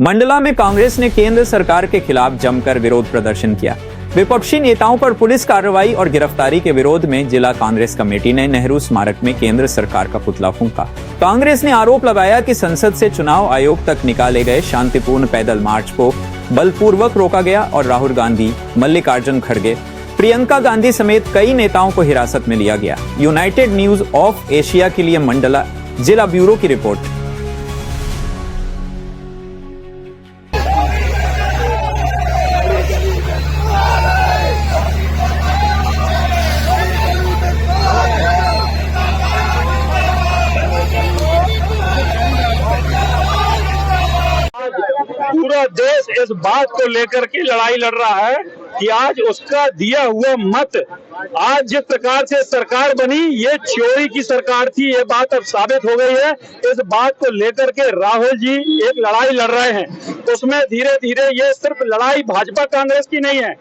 मंडला में कांग्रेस ने केंद्र सरकार के खिलाफ जमकर विरोध प्रदर्शन किया। विपक्षी नेताओं पर पुलिस कार्रवाई और गिरफ्तारी के विरोध में जिला कांग्रेस कमेटी ने नेहरू स्मारक में केंद्र सरकार का पुतला फूंका। कांग्रेस ने आरोप लगाया कि संसद से चुनाव आयोग तक निकाले गए शांतिपूर्ण पैदल मार्च को बलपूर्वक रोका गया और राहुल गांधी, मल्लिकार्जुन खड़गे, प्रियंका गांधी समेत कई नेताओं को हिरासत में लिया गया। यूनाइटेड न्यूज ऑफ एशिया के लिए मंडला जिला ब्यूरो की रिपोर्ट। पूरा देश इस बात को लेकर के लड़ाई लड़ रहा है कि आज उसका दिया हुआ मत, आज जिस प्रकार से सरकार बनी ये चोरी की सरकार थी, ये बात अब साबित हो गई है। इस बात को लेकर के राहुल जी एक लड़ाई लड़ रहे हैं। उसमें धीरे धीरे ये सिर्फ लड़ाई भाजपा कांग्रेस की नहीं है,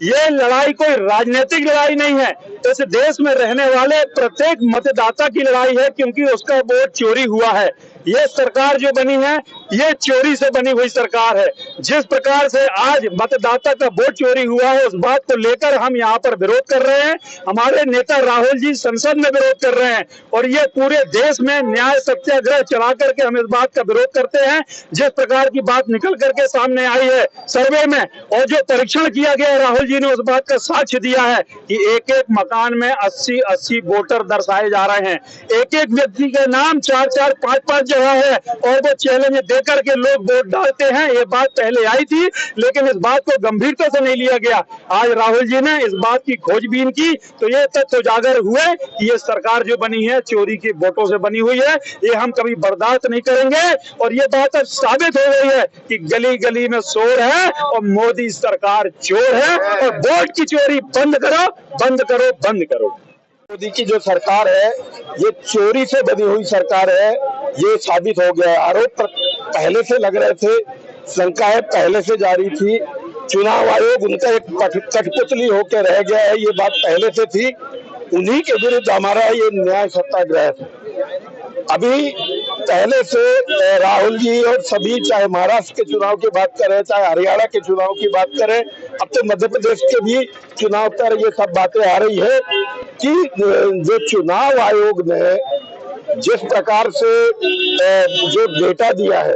ये लड़ाई कोई राजनीतिक लड़ाई नहीं है, इस देश में रहने वाले प्रत्येक मतदाता की लड़ाई है, क्योंकि उसका वोट चोरी हुआ है। ये सरकार जो बनी है ये चोरी से बनी हुई सरकार है। जिस प्रकार से आज मतदाता का वोट चोरी हुआ है उस बात को लेकर हम यहाँ पर विरोध कर रहे हैं। हमारे नेता राहुल जी संसद में विरोध कर रहे हैं और ये पूरे देश में न्याय सत्याग्रह चला करके हम इस बात का विरोध करते हैं। जिस प्रकार की बात निकल करके सामने आई है सर्वे में और जो परीक्षण किया गया राहुल जी ने उस बात का साक्ष्य दिया है कि एक एक मकान में 80-80 वोटर दर्शाए जा रहे हैं। एक एक व्यक्ति के नाम 4-4, 5-5 जगह है और वो चैलेंज देकर के लोग वोट डालते हैं। ये बात पहले आई थी लेकिन इस बात को गंभीरता से नहीं लिया गया। आज राहुल जी ने इस बात की खोजबीन की तो ये तथ्य उजागर हुए कि ये सरकार जो बनी है चोरी के वोटों से बनी हुई है। ये हम कभी बर्दाश्त नहीं करेंगे और ये बात अब साबित हो गई है कि गली गली में शोर है और मोदी सरकार चोर है और वोट की चोरी बंद करो, बंद करो, बंद करो। मोदी की जो सरकार है ये चोरी से बनी हुई सरकार है, ये साबित हो गया है। आरोप पहले से लग रहे थे, शंकाएं पहले से जारी थी, चुनाव आयोग उनका एक कठपुतली होकर रह गया है, ये बात पहले से थी। उन्हीं के विरुद्ध हमारा ये न्याय सत्याग्रह है। अभी पहले से राहुल जी और सभी, चाहे महाराष्ट्र के चुनाव की बात करें, चाहे हरियाणा के चुनाव की बात करें, अब तो मध्य प्रदेश के भी चुनाव पर ये सब बातें आ रही है कि जो चुनाव आयोग ने जिस प्रकार से जो डेटा दिया है,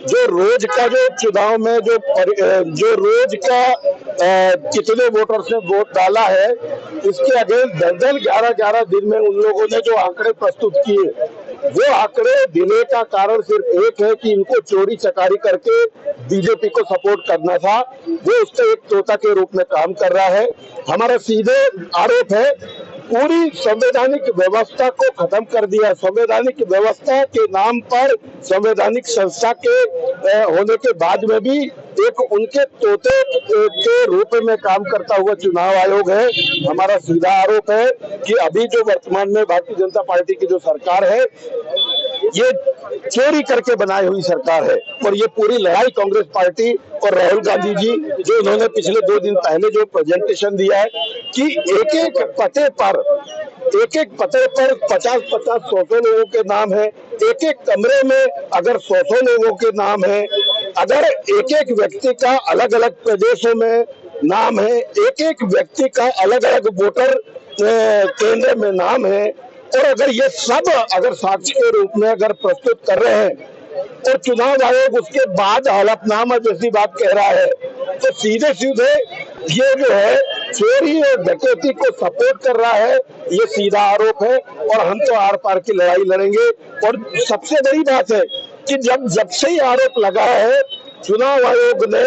जो रोज का जो चुनाव में जो रोज का कितने वोटर्स ने वोट डाला है, इसके अगेंस्ट 10-10, 11-11 दिन में उन लोगों ने जो आंकड़े प्रस्तुत किए, वो आंकड़े देने का कारण सिर्फ एक है कि इनको चोरी चकारी करके बीजेपी को सपोर्ट करना था। वो उससे एक तोता के रूप में काम कर रहा है। हमारा सीधे आरोप है पूरी संवैधानिक व्यवस्था को खत्म कर दिया। संवैधानिक व्यवस्था के नाम पर संवैधानिक संस्था के होने के बाद में भी एक उनके तोते के रूप में काम करता हुआ चुनाव आयोग है। हमारा सीधा आरोप है कि अभी जो वर्तमान में भारतीय जनता पार्टी की जो सरकार है ये चोरी करके बनाई हुई सरकार है और ये पूरी लड़ाई कांग्रेस पार्टी और राहुल गांधी जी जो उन्होंने पिछले 2 दिन पहले जो प्रेजेंटेशन दिया है कि एक एक पते पर 50-50, 100 लोगों के नाम है, एक एक कमरे में अगर 100 लोगों के नाम है, अगर एक एक व्यक्ति का अलग अलग प्रदेशों में नाम है, एक एक व्यक्ति का अलग अलग वोटर केंद्र में नाम है और अगर ये सब अगर साक्ष्य के रूप में अगर प्रस्तुत कर रहे हैं और चुनाव आयोग उसके बाद हलफनामा जैसी बात कह रहा है तो सीधे सीधे ये जो है चोरी और डकैती को सपोर्ट कर रहा है, ये सीधा आरोप है और हम तो आर पार की लड़ाई लड़ेंगे। और सबसे बड़ी बात है कि जब से ही आरोप लगा है चुनाव आयोग ने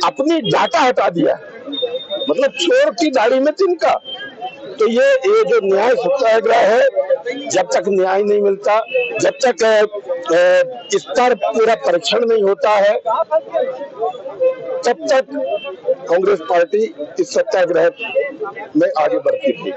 अपनी डाटा हटा दिया, मतलब चोर की दाढ़ी में तिनका। तो ये जो न्याय सत्याग्रह है, जब तक न्याय नहीं मिलता, जब तक इस पर पूरा परीक्षण नहीं होता है, तब तक कांग्रेस पार्टी इस सत्याग्रह में आगे बढ़ती है।